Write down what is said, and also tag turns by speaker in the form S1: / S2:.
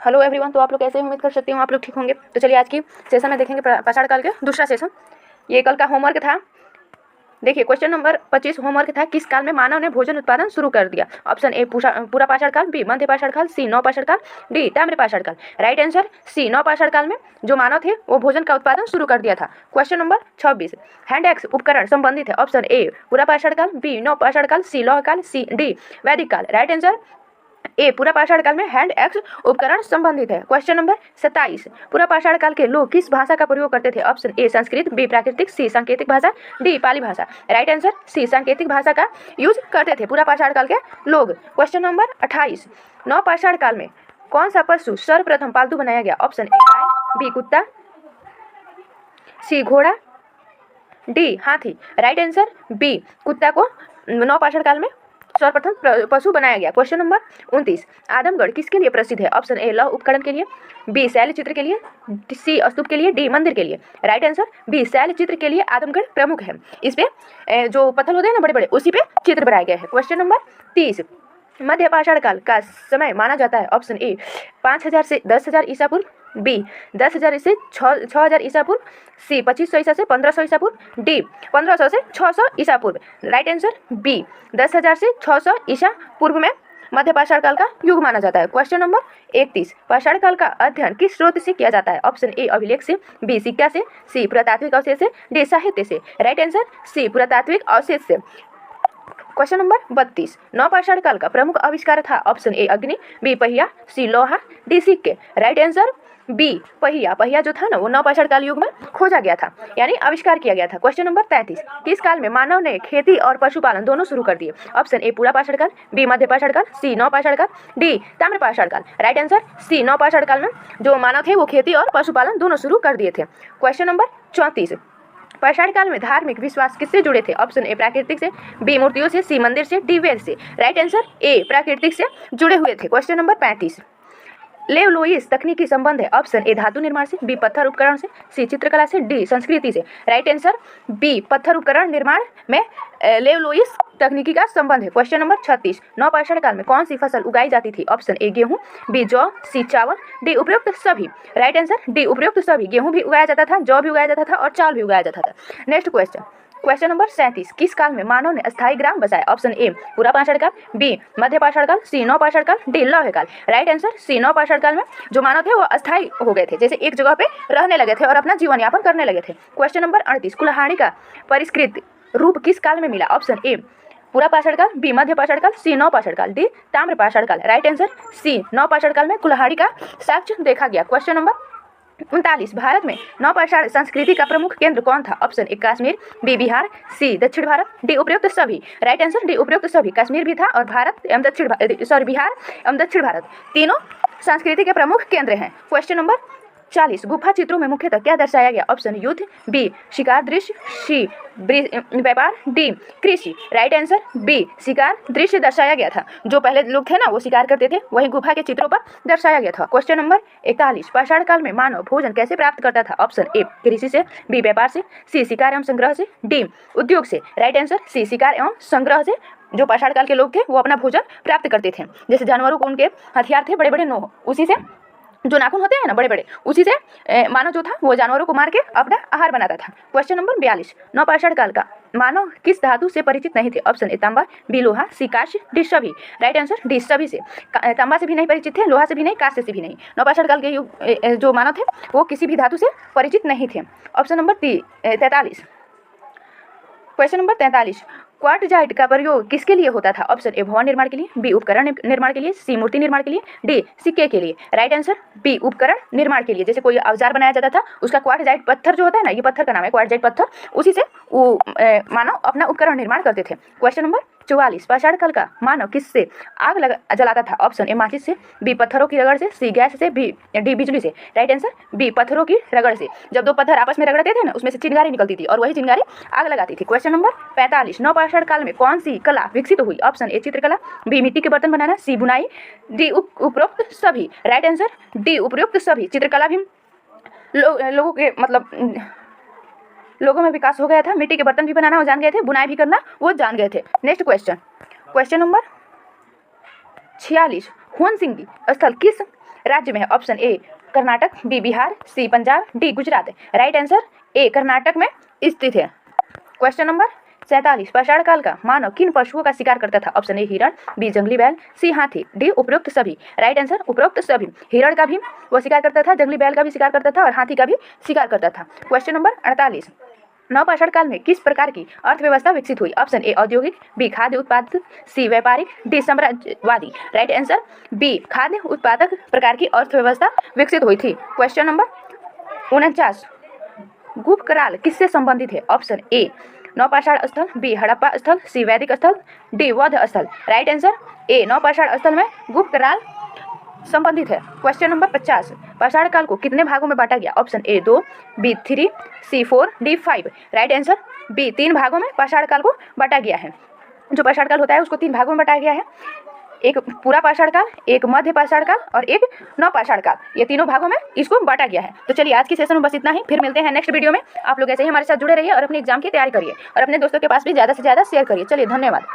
S1: Hello everyone. तो आप लोग कैसे हैं? उम्मीद कर सकती हूँ आप लोग ठीक होंगे। तो चलिए आज की सेशन में देखेंगे पाषाण काल के दूसरा सेशन। ये कल का होमवर्क था। देखिए क्वेश्चन नंबर 25 होमवर्क था, किस काल में मानव ने भोजन उत्पादन शुरू कर दिया? ऑप्शन ए पूरा पाषाण काल, बी मध्य पाषाण काल, सी नव पाषाण काल, डी ताम्र पाषाण काल। राइट आंसर सी नव पाषाण काल में जो मानव थे वो भोजन का उत्पादन शुरू कर दिया था। क्वेश्चन नंबर 26 हैंड एक्स उपकरण संबंधित है। ऑप्शन ए पूरा पाषाण काल, बी नव पाषाण काल, सी लौह काल, सी डी वैदिक काल। राइट आंसर ए पूरा पाषाण काल में हैंड एक्स उपकरण संबंधित है। क्वेश्चन नंबर 27 पूरा पाषाण काल के लोग किस भाषा का प्रयोग करते थे? ऑप्शन ए संस्कृत, बी प्राकृतिक, सी सांकेतिक भाषा, डी पाली भाषा। राइट आंसर सी सांकेतिक भाषा का यूज करते थे पूरा पाषाण काल के लोग। क्वेश्चन नंबर 28 नव पाषाण काल में कौन सा पशु सर्वप्रथम पालतू बनाया गया? ऑप्शन ए गाय, बी कुत्ता, सी घोड़ा, डी हाथी। राइट आंसर बी कुत्ता को नव पाषाण काल में सर्वप्रथम पशु बनाया गया। क्वेश्चन नंबर 29 आदमगढ़ किसके लिए प्रसिद्ध है? ऑप्शन ए लौह उपकरण के लिए, बी शैल चित्र के लिए, सी स्तूप के लिए, डी मंदिर के लिए। राइट आंसर बी शैल चित्र के लिए आदमगढ़ प्रमुख है। इस पे जो पत्थर होते हैं ना बड़े बड़े, उसी पे चित्र बनाए गए हैं। क्वेश्चन नंबर 30 मध्य पाषाण काल का समय माना जाता है। ऑप्शन ए 5000 से 10,000 ईसा पूर्व, बी 10,000 से 6,000 ईसा पूर्व, सी 2500 ईसा से 1500 ईसा पूर्व, डी 1500 से 600 ईसा पूर्व। राइट आंसर बी 10,000 से 600 ईसा पूर्व में मध्य पाषाण काल का युग माना जाता है। क्वेश्चन नंबर 31 पाषाण काल का अध्ययन किस स्रोत से किया जाता है? ऑप्शन ए अभिलेख से, बी सिक्का से, सी पुरातात्विक अवशेष से, डी साहित्य से। राइट आंसर सी पुरातात्विक अवशेष से। क्वेश्चन नंबर 32 नव पाषाण काल का प्रमुख आविष्कार था। ऑप्शन ए अग्नि, बी पहिया, सी लोहा, डी सिक्के। राइट आंसर बी पहिया जो था ना वो नव पाषाण काल युग में खोजा गया था, यानी आविष्कार किया गया था। क्वेश्चन नंबर 33 किस काल में मानव ने खेती और पशुपालन दोनों शुरू कर दिए? ऑप्शन ए पूरा पाषाण काल, बी मध्य पाषाण काल, सी नव पाषाण काल, डी ताम्र पाषाण काल। राइट आंसर सी नव पाषाण काल में जो मानव थे वो खेती और पशुपालन दोनों शुरू कर दिए थे। क्वेश्चन नंबर 34 पाषाण काल में धार्मिक विश्वास किससे जुड़े थे? ऑप्शन ए प्राकृतिक से, बी मूर्तियों से, सी मंदिर से, डी वेद से। राइट आंसर ए प्राकृतिक से जुड़े हुए थे। क्वेश्चन नंबर 35 लेव लोइस तकनीकी संबंध है। ऑप्शन ए धातु निर्माण से, बी पत्थर उपकरण से, सी चित्रकला से, डी संस्कृति से। राइट आंसर बी पत्थर उपकरण निर्माण में लेव लोइस तकनीकी का संबंध है। क्वेश्चन नंबर 36 नव पाषाण काल में कौन सी फसल उगाई जाती थी? ऑप्शन ए गेहूं, बी जौ, सी चावल, डी उपयुक्त सभी। राइट आंसर डी उपयुक्त सभी। गेहूं भी उगाया जाता था, जौ भी उगाया जाता था और चावल भी उगाया जाता था। नेक्स्ट क्वेश्चन नंबर 37 किस काल में मानव ने अस्थायी ग्राम बसाए? ऑप्शन ए पूरा पाषाण काल, बी मध्य पाषाण काल, सी नव पाषाण काल, डी लौह काल। राइट आंसर सी नव पाषाण काल में जो मानव थे वो अस्थायी हो गए थे, जैसे एक जगह पे रहने लगे थे और अपना जीवन यापन करने लगे थे। क्वेश्चन नंबर 38 कुल्हाड़ी का परिष्कृत रूप किस काल में मिला? ऑप्शन ए पूरा पाषाण काल, बी मध्य पाषाण काल, सी नव पाषाण काल, डी ताम्र पाषाण काल। राइट आंसर सी नव पाषाण काल में कुल्हाड़ी का साक्ष्य देखा गया। क्वेश्चन नंबर 39 भारत में नव पाषाण संस्कृति का प्रमुख केंद्र कौन था? Option A Kashmir, B Bihar, C दक्षिण भारत, डी उपयुक्त सभी। राइट आंसर डी उपयुक्त सभी। कश्मीर भी था और भारत एवं बिहार एवं दक्षिण भारत तीनों संस्कृति के प्रमुख केंद्र हैं। क्वेश्चन नंबर 40 गुफा चित्रों में मुख्यतः क्या दर्शाया गया? ऑप्शन युद्ध, बी शिकार दृश्य, सी व्यापार, डी कृषि। राइट आंसर बी शिकार दृश्य दर्शाया गया था। जो पहले लोग थे ना वो शिकार करते थे, वही गुफा के चित्रों पर दर्शाया गया था। क्वेश्चन नंबर 41 पाषाण काल में मानव भोजन कैसे प्राप्त करता था? ऑप्शन ए कृषि से, बी व्यापार से, सी शिकार एवं संग्रह से, डी उद्योग से। राइट आंसर सी शिकार एवं संग्रह से जो पाषाण काल के लोग थे वो अपना भोजन प्राप्त करते थे। जैसे जानवरों को उनके हथियार थे बड़े बड़े नोह, उसी से जो नाखून होते हैं ना बड़े बड़े, उसी से मानव जो था वो जानवरों को मार के अपना आहार बनाता था। क्वेश्चन नंबर 42 नव पाषाण काल का मानव किस धातु से परिचित नहीं थे? ऑप्शन ए तांबा, बी लोहा, सी कांस्य, डी सभी। राइट आंसर डी सभी से। तांबा से भी नहीं परिचित थे, लोहा से भी नहीं, कांस्य से भी नहीं। नव पाषाण काल के युग जो मानव थे वो किसी भी धातु से परिचित नहीं थे। Option number 43 question number 43 quartzite का प्रयोग किसके लिए होता था? ऑप्शन ए भवन निर्माण के लिए, बी उपकरण निर्माण के लिए, सी मूर्ति निर्माण के लिए, डी सिक्के के लिए। राइट आंसर बी उपकरण निर्माण के लिए। जैसे कोई औजार बनाया जाता था उसका क्वार्टजाइट पत्थर जो होता है ना, ये पत्थर का नाम है क्वार्टजाइट पत्थर, उसी से वो मानव अपना उपकरण निर्माण करते थे। क्वेश्चन नंबर 44 पाषाण काल का मानव किससे आग जलाता था? ऑप्शन ए माचिस से, बी पत्थरों की रगड़ से, सी गैस से, डी बिजली से। राइट आंसर बी पत्थरों की रगड़ से। जब दो पत्थर आपस में रगड़ते थे ना उसमें से चिंगारी निकलती थी और वही चिंगारी आग लगाती थी। क्वेश्चन नंबर 45 नव पाषाण काल में कौन सी कला विकसित हुई? ऑप्शन ए चित्रकला, बी मिट्टी के बर्तन बनाना, सी बुनाई, डी उपरोक्त सभी। राइट आंसर डी उपरोक्त सभी। चित्रकला भी लोगों के मतलब लोगों में विकास हो गया था, मिट्टी के बर्तन भी बनाना वो जान गए थे, बुनाई भी करना वो जान गए थे। नेक्स्ट क्वेश्चन नंबर 46 हुन सिंह स्थल किस राज्य में है? Option A Karnataka, B Bihar, C Punjab, D Gujarat. Right answer A Karnataka में स्थित है। क्वेश्चन नंबर 47, पाषाण काल का मानव किन पशुओं का शिकार करता था? ऑप्शन ए हिरण, बी जंगली बैल, सी हाथी, डी उपरोक्त सभी। राइट आंसर उपरोक्त सभी। हिरण का भी वो शिकार करता था, जंगली बैल का भी शिकार करता था और हाथी का भी शिकार करता था। क्वेश्चन नंबर 48, नवपाषाण काल में किस प्रकार की अर्थव्यवस्था विकसित हुई? ऑप्शन ए औद्योगिक, बी खाद्य उत्पादक, सी व्यापारिक, डी साम्राज्यवादी। राइट आंसर बी खाद्य उत्पादक प्रकार की अर्थव्यवस्था विकसित हुई थी। क्वेश्चन नंबर 49, गुप्त काल किससे संबंधित है? ऑप्शन ए नवपाषाण स्थल, बी हड़प्पा स्थल, सी वैदिक स्थल, डी बौद्ध स्थल। राइट आंसर ए नवपाषाण स्थल में गुप्त काल संबंधित है। क्वेश्चन नंबर 50, पाषाण काल को कितने भागों में बांटा गया? Option A 2, B 3, C 4, D 5। Right answer B 3 भागों में पाषाण काल को बांटा गया है। जो पाषाण काल होता है उसको 3 भागों में बांटा गया है, एक पूरा पाषाण काल, एक मध्य पाषाण काल और एक नवपाषाण काल। ये तीनों भागों में इसको बांटा गया है। तो चलिए आज की सेशन में बस इतना ही, फिर मिलते हैं नेक्स्ट वीडियो में। आप लोग ऐसे ही हमारे साथ जुड़े रहिए और अपने एग्जाम की तैयारी करिए और अपने दोस्तों के पास भी ज़्यादा से ज़्यादा शेयर करिए। चलिए धन्यवाद।